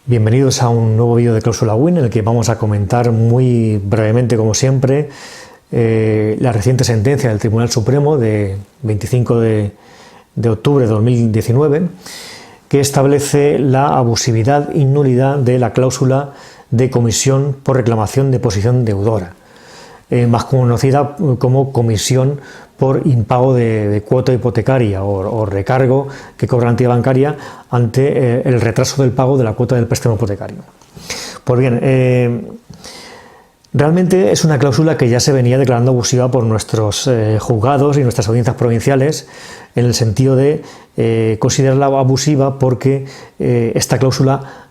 Bienvenidos a un nuevo vídeo de Cláusula Win en el que vamos a comentar muy brevemente, como siempre, la reciente sentencia del Tribunal Supremo de 25 de octubre de 2019 que establece la abusividad y nulidad de la cláusula de comisión por reclamación de posición deudora, más conocida como comisión por impago de cuota hipotecaria o recargo que cobra la entidad bancaria ante el retraso del pago de la cuota del préstamo hipotecario. Pues bien, realmente es una cláusula que ya se venía declarando abusiva por nuestros juzgados y nuestras audiencias provinciales, en el sentido de considerarla abusiva porque esta cláusula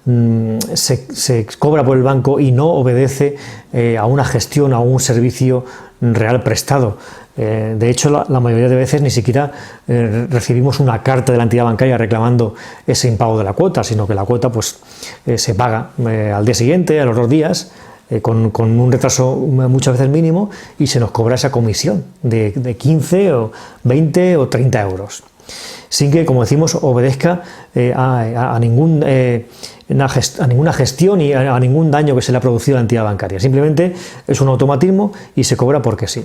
se cobra por el banco y no obedece a una gestión, a un servicio real prestado. De hecho, la mayoría de veces ni siquiera recibimos una carta de la entidad bancaria reclamando ese impago de la cuota, sino que la cuota pues, se paga al día siguiente, a los 2 días, con un retraso muchas veces mínimo, y se nos cobra esa comisión de 15 o 20 o 30 euros, sin que, como decimos, obedezca a ninguna gestión y a ningún daño que se le ha producido a la entidad bancaria. Simplemente es un automatismo y se cobra porque sí.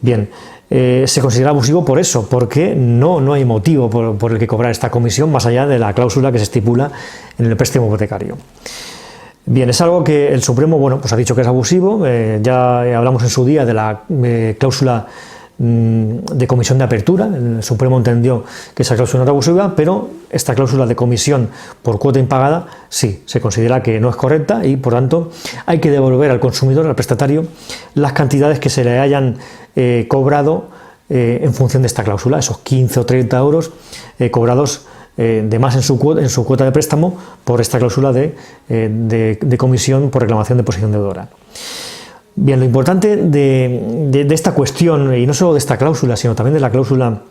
Bien, se considera abusivo por eso, porque no hay motivo por el que cobrar esta comisión más allá de la cláusula que se estipula en el préstamo hipotecario. Bien, es algo que el Supremo, pues ha dicho que es abusivo. Ya hablamos en su día de la cláusula de comisión de apertura. El Supremo entendió que esa cláusula no era abusiva, pero esta cláusula de comisión por cuota impagada sí, se considera que no es correcta y, por tanto, hay que devolver al consumidor, al prestatario, las cantidades que se le hayan cobrado en función de esta cláusula, esos 15 o 30 euros cobrados de más en su cuota de préstamo por esta cláusula de comisión por reclamación de posición deudora. Bien, lo importante de esta cuestión, y no solo de esta cláusula, sino también de la cláusula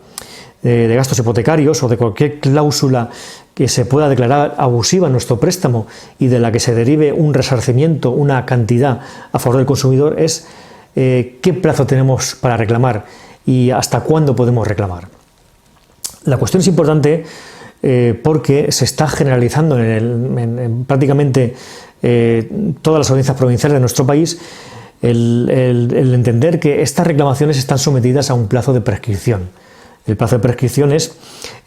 de gastos hipotecarios o de cualquier cláusula que se pueda declarar abusiva en nuestro préstamo y de la que se derive un resarcimiento, una cantidad a favor del consumidor, es qué plazo tenemos para reclamar y hasta cuándo podemos reclamar. La cuestión es importante porque se está generalizando en prácticamente todas las audiencias provinciales de nuestro país el entender que estas reclamaciones están sometidas a un plazo de prescripción. El plazo de prescripción es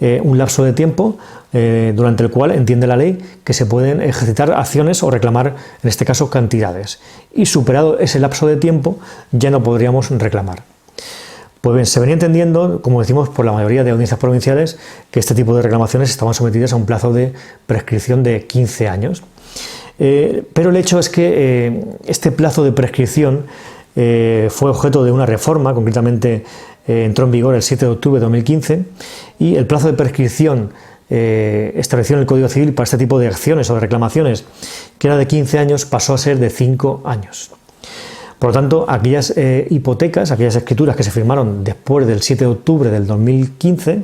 un lapso de tiempo durante el cual entiende la ley que se pueden ejercitar acciones o reclamar, en este caso, cantidades. Y superado ese lapso de tiempo ya no podríamos reclamar. Pues bien, se venía entendiendo, como decimos, por la mayoría de audiencias provinciales, que este tipo de reclamaciones estaban sometidas a un plazo de prescripción de 15 años. Pero el hecho es que este plazo de prescripción fue objeto de una reforma, concretamente entró en vigor el 7 de octubre de 2015, y el plazo de prescripción establecido en el Código Civil para este tipo de acciones o de reclamaciones, que era de 15 años, pasó a ser de 5 años. Por lo tanto, aquellas hipotecas, aquellas escrituras que se firmaron después del 7 de octubre del 2015,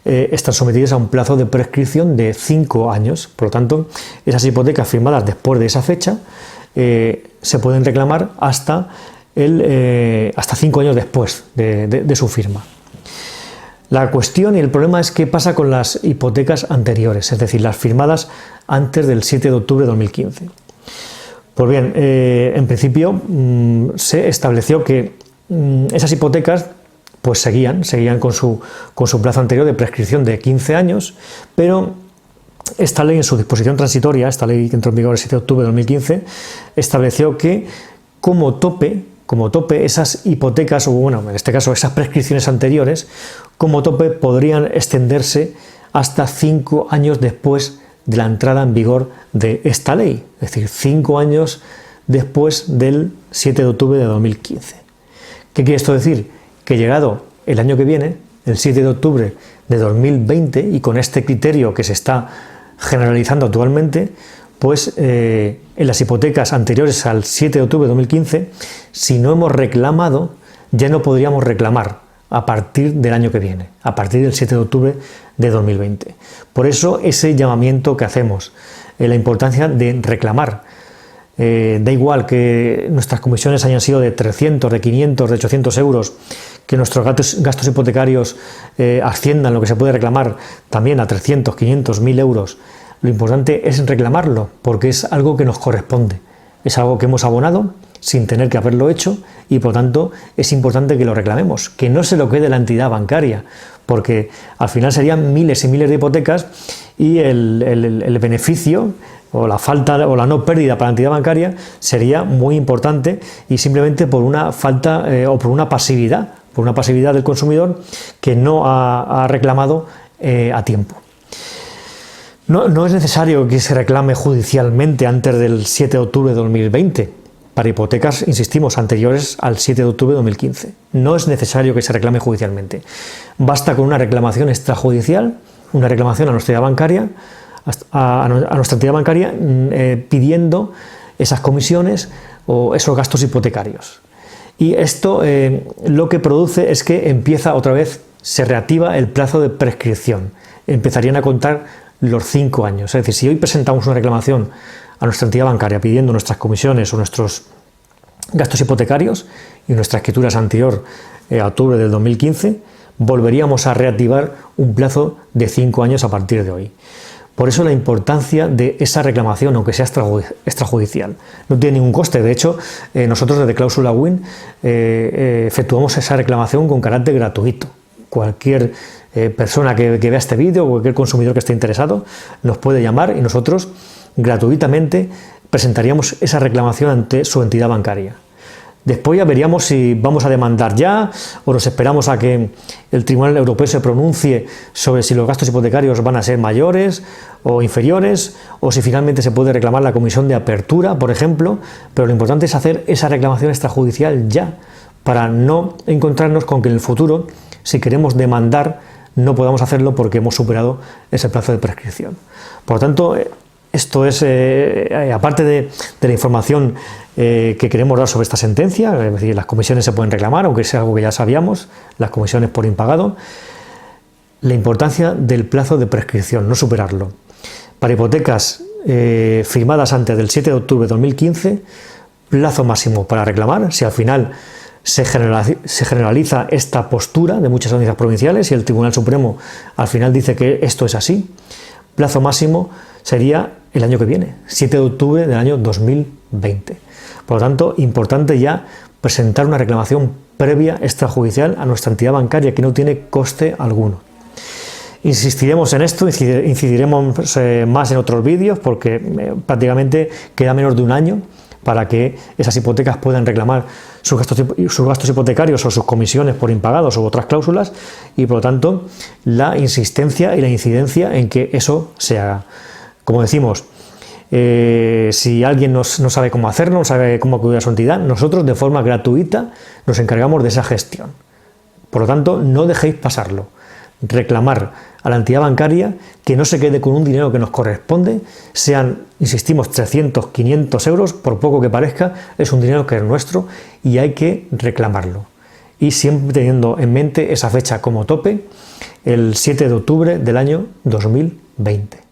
están sometidas a un plazo de prescripción de 5 años. Por lo tanto, esas hipotecas firmadas después de esa fecha se pueden reclamar hasta 5 años después de su firma. La cuestión y el problema es qué pasa con las hipotecas anteriores, es decir, las firmadas antes del 7 de octubre de 2015. Pues bien, en principio se estableció que esas hipotecas pues seguían con su plazo anterior de prescripción de 15 años, pero esta ley en su disposición transitoria, esta ley que entró en vigor el 7 de octubre de 2015, estableció que como tope esas hipotecas, o en este caso esas prescripciones anteriores, como tope podrían extenderse hasta 5 años después de la entrada en vigor de esta ley, es decir, 5 años después del 7 de octubre de 2015. ¿Qué quiere esto decir? Que llegado el año que viene, el 7 de octubre de 2020, y con este criterio que se está generalizando actualmente, pues en las hipotecas anteriores al 7 de octubre de 2015, si no hemos reclamado, ya no podríamos reclamar a partir del año que viene, a partir del 7 de octubre de 2020. Por eso ese llamamiento que hacemos, la importancia de reclamar. Da igual que nuestras comisiones hayan sido de 300, de 500, de 800 euros, que nuestros gastos hipotecarios asciendan lo que se puede reclamar también a 300, 500, 1000 euros. lo importante es reclamarlo, porque es algo que nos corresponde, es algo que hemos abonado sin tener que haberlo hecho y por tanto es importante que lo reclamemos, que no se lo quede la entidad bancaria, porque al final serían miles y miles de hipotecas y el beneficio o la falta o la no pérdida para la entidad bancaria sería muy importante y simplemente por una falta o por una pasividad del consumidor que no ha reclamado a tiempo. No es necesario que se reclame judicialmente antes del 7 de octubre de 2020. Para hipotecas, insistimos, anteriores al 7 de octubre de 2015. No es necesario que se reclame judicialmente. Basta con una reclamación extrajudicial, una reclamación a nuestra entidad bancaria, pidiendo esas comisiones o esos gastos hipotecarios. Y esto lo que produce es que empieza otra vez, se reactiva el plazo de prescripción. Empezarían a contar los 5 años. Es decir, si hoy presentamos una reclamación a nuestra entidad bancaria pidiendo nuestras comisiones o nuestros gastos hipotecarios y nuestra escritura es anterior a octubre del 2015, volveríamos a reactivar un plazo de 5 años a partir de hoy. Por eso la importancia de esa reclamación, aunque sea extrajudicial. No tiene ningún coste. De hecho, nosotros desde Cláusula Win efectuamos esa reclamación con carácter gratuito. Cualquier persona que vea este vídeo o cualquier consumidor que esté interesado nos puede llamar y nosotros gratuitamente presentaríamos esa reclamación ante su entidad bancaria. Después ya veríamos si vamos a demandar ya o nos esperamos a que el Tribunal Europeo se pronuncie sobre si los gastos hipotecarios van a ser mayores o inferiores o si finalmente se puede reclamar la comisión de apertura, por ejemplo, pero lo importante es hacer esa reclamación extrajudicial ya para no encontrarnos con que en el futuro, si queremos demandar, no podamos hacerlo porque hemos superado ese plazo de prescripción. Por lo tanto, esto es, aparte de la información que queremos dar sobre esta sentencia, es decir, las comisiones se pueden reclamar, aunque sea algo que ya sabíamos, las comisiones por impagado, la importancia del plazo de prescripción, no superarlo. Para hipotecas firmadas antes del 7 de octubre de 2015, plazo máximo para reclamar, si al final se generaliza esta postura de muchas audiencias provinciales y el Tribunal Supremo al final dice que esto es así, plazo máximo sería el año que viene, 7 de octubre del año 2020. Por lo tanto, importante ya presentar una reclamación previa extrajudicial a nuestra entidad bancaria que no tiene coste alguno. Insistiremos en esto, incidiremos más en otros vídeos porque prácticamente queda menos de un año para que esas hipotecas puedan reclamar sus gastos hipotecarios o sus comisiones por impagados u otras cláusulas y por lo tanto la insistencia y la incidencia en que eso se haga. Como decimos, si alguien no sabe cómo hacerlo, no sabe cómo acudir a su entidad, nosotros de forma gratuita nos encargamos de esa gestión. Por lo tanto, no dejéis pasarlo. Reclamar a la entidad bancaria que no se quede con un dinero que nos corresponde, sean, insistimos, 300, 500 euros, por poco que parezca, es un dinero que es nuestro y hay que reclamarlo. Y siempre teniendo en mente esa fecha como tope, el 7 de octubre del año 2020.